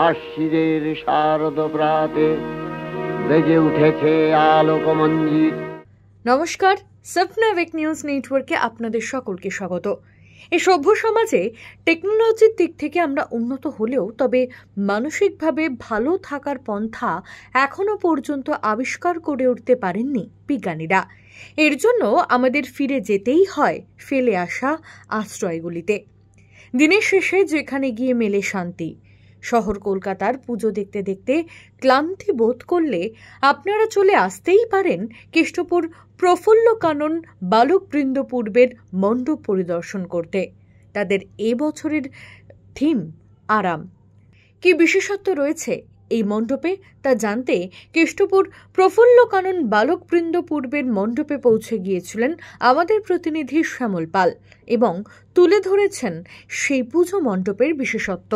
আশ্বিনের শারদ প্রাতে বেজে উঠেছে আলোকমঞ্জিত। নমস্কার, স্বপ্না ওয়েক নিউজ নেটওয়ার্কে আপনাদের সকলকে স্বাগত। এই সভ্য সমাজে টেকনোলজির দিক থেকে আমরা উন্নত হলেও তবে মানসিকভাবে ভালো থাকার পন্থা এখনো পর্যন্ত আবিষ্কার করে উঠতে পারেননি বিজ্ঞানীরা। এর জন্য আমাদের ফিরে যেতেই হয় ফেলে আসা আশ্রয়গুলিতে। দিনের শেষে যেখানে গিয়ে মেলে শান্তি। শহর কলকাতার পুজো দেখতে দেখতে ক্লান্তি বোধ করলে আপনারা চলে আসতেই পারেন কেষ্টপুর প্রফুল্লকানন বালকবৃন্দ পূর্বের মণ্ডপ পরিদর্শন করতে। তাদের এবছরের থিম আরাম। কি বিশেষত্ব রয়েছে এই মণ্ডপে তা জানতে কেষ্টপুর প্রফুল্লকানন বালকবৃন্দ পূর্বের মণ্ডপে পৌঁছে গিয়েছিলেন আমাদের প্রতিনিধি শ্যামল পাল এবং তুলে ধরেছেন সেই পুজো মণ্ডপের বিশেষত্ব।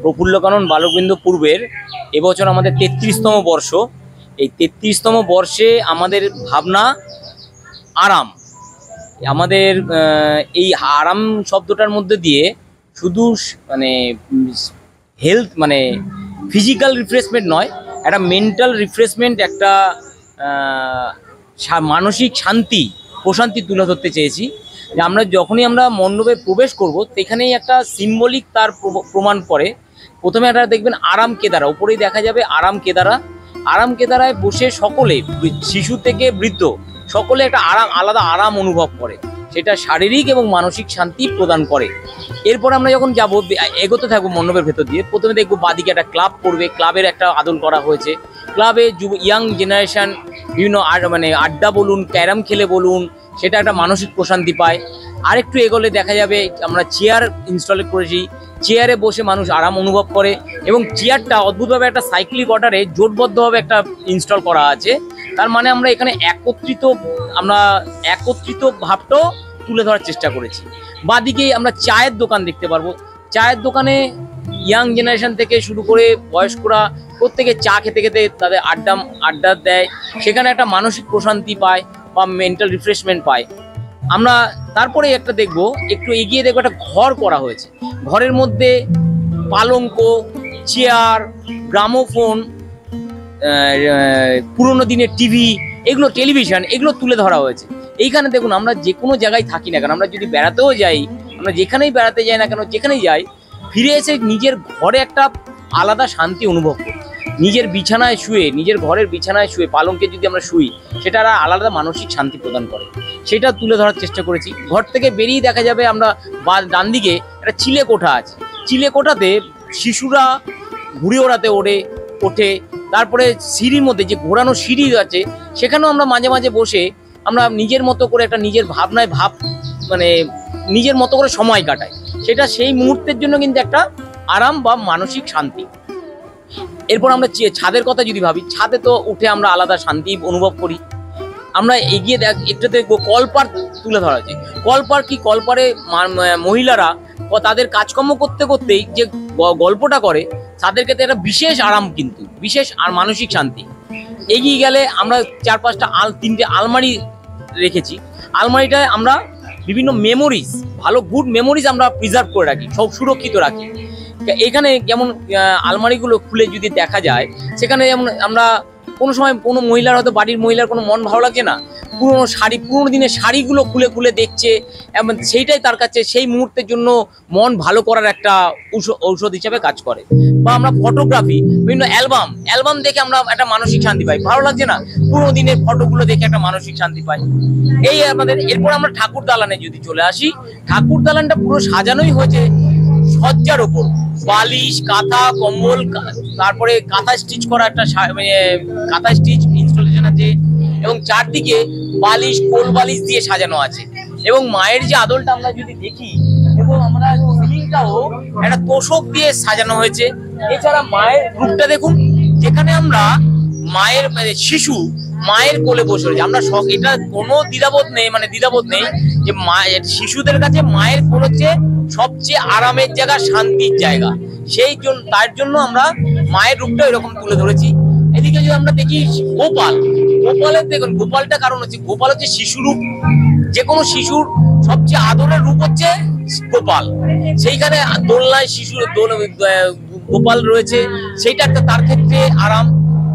প্রফুল্লকানন বালকবৃন্দ পূর্বের এবছর আমাদের ৩৩তম বর্ষ। এই ৩৩তম বর্ষে আমাদের ভাবনা আরাম। আমাদের এই আরাম শব্দটার মধ্যে দিয়ে শুধু মানে হেলথ মানে ফিজিক্যাল রিফ্রেশমেন্ট নয়, একটা মেন্টাল রিফ্রেশমেন্ট, একটা মানসিক শান্তি প্রশান্তি তুলে ধরতে চেয়েছি। যে আমরা যখনই আমরা মণ্ডপে প্রবেশ করব সেখানেই একটা সিম্বলিক তার প্রমাণ করে। প্রথমে একটা দেখবেন আরাম কেদারা, উপরেই দেখা যাবে আরাম কেদারা। আরাম কেদারায় বসে সকলে, শিশু থেকে বৃদ্ধ সকলে একটা আলাদা আরাম অনুভব করে, সেটা শারীরিক এবং মানসিক শান্তি প্রদান করে। এরপর আমরা যখন যাব এগোতে থাকবো মণ্ডপের ভেতর দিয়ে, প্রথমে দেখবো বাদিকে একটা ক্লাব পড়বে, ক্লাবের একটা আদল করা হয়েছে। ক্লাবে ইয়াং জেনারেশন বিভিন্ন মানে আড্ডা বলুন, ক্যারাম খেলে বলুন, সেটা একটা মানসিক প্রশান্তি পায়। আরেকটু এগোলে দেখা যাবে আমরা চেয়ার ইনস্টল করেছি, চেয়ারে বসে মানুষ আরাম অনুভব করে এবং চেয়ারটা অদ্ভুতভাবে একটা সাইক্লিক অর্ডারে জোটবদ্ধভাবে একটা ইনস্টল করা আছে। তার মানে আমরা এখানে একত্রিত ভাবটাও তুলে ধরার চেষ্টা করেছি। বাদিকে আমরা চায়ের দোকান দেখতে পারবো। চায়ের দোকানে ইয়াং জেনারেশন থেকে শুরু করে বয়স্করা প্রত্যেকে চা খেতে খেতে তাদের আড্ডা দেয়, সেখানে একটা মানসিক প্রশান্তি পায় বা মেন্টাল রিফ্রেশমেন্ট পায়। আমরা তারপরে একটা দেখবো, একটু এগিয়ে দেখবো একটা ঘর করা হয়েছে। ঘরের মধ্যে পালঙ্ক, চেয়ার, গ্রামোফোন, পুরোনো দিনের টিভি, টেলিভিশন এগুলো তুলে ধরা হয়েছে। এইখানে দেখুন, আমরা যে কোনো জায়গায় থাকি না কেন, আমরা যদি বেড়াতেও যাই, আমরা যেখানেই বেড়াতে যাই না কেন, যেখানেই যাই, ফিরে এসে নিজের ঘরে একটা আলাদা শান্তি অনুভব করি। নিজের বিছানায় শুয়ে, নিজের ঘরের বিছানায় শুয়ে পালঙ্কে যদি আমরা শুই, সেটা একটা আলাদা মানসিক শান্তি প্রদান করে। সেটা তুলে ধরার চেষ্টা করেছি। ঘর থেকে বেরিয়ে দেখা যাবে আমরা ডান দিকে একটা চিলে কোঠা আছে। চিলে কোঠাতে শিশুরা ঘুড়ি ওড়াতে ওঠে। তারপরে সিঁড়ির মধ্যে যে ঘোরানো সিঁড়ি আছে, সেখানেও আমরা মাঝে মাঝে বসে আমরা নিজের মতো করে একটা নিজের ভাবনায় মানে নিজের মতো করে সময় কাটাই। সেটা সেই মুহূর্তের জন্য কিন্তু একটা আরাম বা মানসিক শান্তি। এরপর আমরা ছাদের কথা যদি ভাবি, ছাদে তো উঠে আমরা আলাদা শান্তি অনুভব করি। আমরা এগিয়ে একটু দেখবো কলপাড় তুলে ধরা হয়েছে। কলপাড় কি, কলপাড়ে মহিলারা তাদের কাজকর্ম করতে করতেই যে গল্পটা করে, তাদের ক্ষেত্রে একটা বিশেষ আরাম, কিন্তু বিশেষ আর মানসিক শান্তি। এগিয়ে গেলে আমরা 4-5টা 3টে আলমারি রেখেছি। আলমারিটায় আমরা বিভিন্ন মেমোরিজ, ভালো গুড মেমোরিজ আমরা প্রিজার্ভ করে রাখি, সব সুরক্ষিত রাখি। এখানে যেমন আলমারিগুলো খুলে যদি দেখা যায়, সেখানে যেমন আমরা কোনো সময় কোনো মহিলার, হয়তো বাড়ির মহিলার কোনো মন ভালো লাগছে না, পুরোনো দিনের শাড়িগুলো খুলে খুলে দেখছে, এবং সেইটাই তার কাছে সেই মুহূর্তের জন্য মন ভালো করার একটা ঔষধ হিসাবে কাজ করে। বা আমরা ফটোগ্রাফি, বিভিন্ন অ্যালবাম দেখে আমরা একটা মানসিক শান্তি পাই। ভালো লাগছে না, পুরোনো দিনের ফটোগুলো দেখে একটা মানসিক শান্তি পাই। এই আমাদের। এরপর আমরা ঠাকুর দালানে যদি চলে আসি, ঠাকুর দালানটা পুরো সাজানোই হয়েছে সজ্জার ওপর, বালিশ, কাঁথা, কম্বল, তারপরে কাঁথা স্টিচ করা একটা কাঁথা স্টিচ ইনস্টলেশন আছে, এবং চারদিকে বালিশ, কোল বালিশ দিয়ে সাজানো আছে। এবং মায়ের যে আদলটা আমরা যদি দেখি, এবং আমরা সিলিংটাও একটা তোষক দিয়ে সাজানো হয়েছে। এছাড়া মায়ের রূপটা দেখুন, যেখানে আমরা মায়ের শিশু মায়ের কোলে বসে রয়েছে। আমরা এটা কোনো দ্বিধাবোধ নেই যে মায়ের, শিশুদের কাছে মায়ের কোল হচ্ছে সবচেয়ে আরামের জায়গা, শান্তির জায়গা। তার জন্য আমরা মায়ের রূপটা এরকম তুলে ধরেছি। এদিকে যদি আমরা দেখি গোপালের দেখুন, গোপালটা কারণ হচ্ছে, গোপাল হচ্ছে শিশু রূপ। যে কোনো শিশুর সবচেয়ে আদরের রূপ হচ্ছে গোপাল। সেইখানে দোলনায় গোপাল রয়েছে, সেইটা একটা তার ক্ষেত্রে আরাম।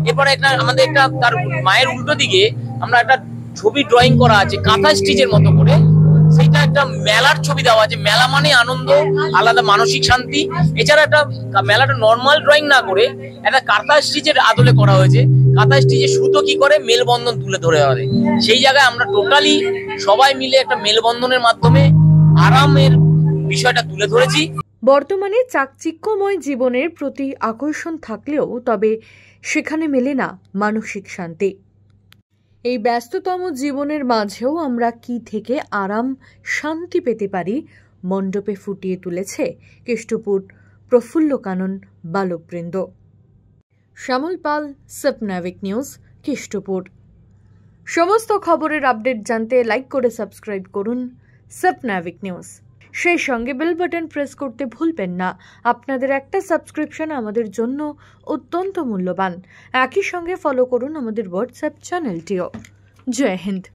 এরপরে আমাদের তার মায়ের উল্টো দিকে আমরা একটা ছবি ড্রয়িং করা আছে কাঁথা স্টিচের মতো করে, সেইটা একটা মেলার ছবি দেওয়া আছে। মেলা মানে আনন্দ, আলাদা মানসিক শান্তি। এছাড়া একটা মেলাটা নর্মাল ড্রয়িং না করে একটা কাঁথা স্টিচের আদলে করা হয়েছে। কাঁথা স্টিচের সুতো কি করে মেলবন্ধন তুলে ধরে হবে, সেই জায়গায় আমরা টোটালি সবাই মিলে একটা মেলবন্ধনের মাধ্যমে আরামের বিষয়টা তুলে ধরেছি। বর্তমানে চাকচিক্যময় জীবনের প্রতি আকর্ষণ থাকলেও তবে সেখানে মেলে না মানসিক শান্তি। এই ব্যস্ততম জীবনের মাঝেও আমরা কি থেকে আরাম, শান্তি পেতে পারি, মণ্ডপে ফুটিয়ে তুলেছে কেষ্টপুর প্রফুল্ল কানন বালকবৃন্দ। শ্যামল পাল, স্বপ্নাবিক নিউজ, কেষ্টপুর। সমস্ত খবরের আপডেট জানতে লাইক করে সাবস্ক্রাইব করুন স্বপ্নাবিক নিউজ। সেই সঙ্গে বেল বাটন প্রেস করতে ভুলবেন না। আপনাদের একটা সাবস্ক্রিপশন আমাদের জন্য অত্যন্ত মূল্যবান। একই সঙ্গে ফলো করুন আমাদের হোয়াটসঅ্যাপ চ্যানেলটিও। জয় হিন্দ।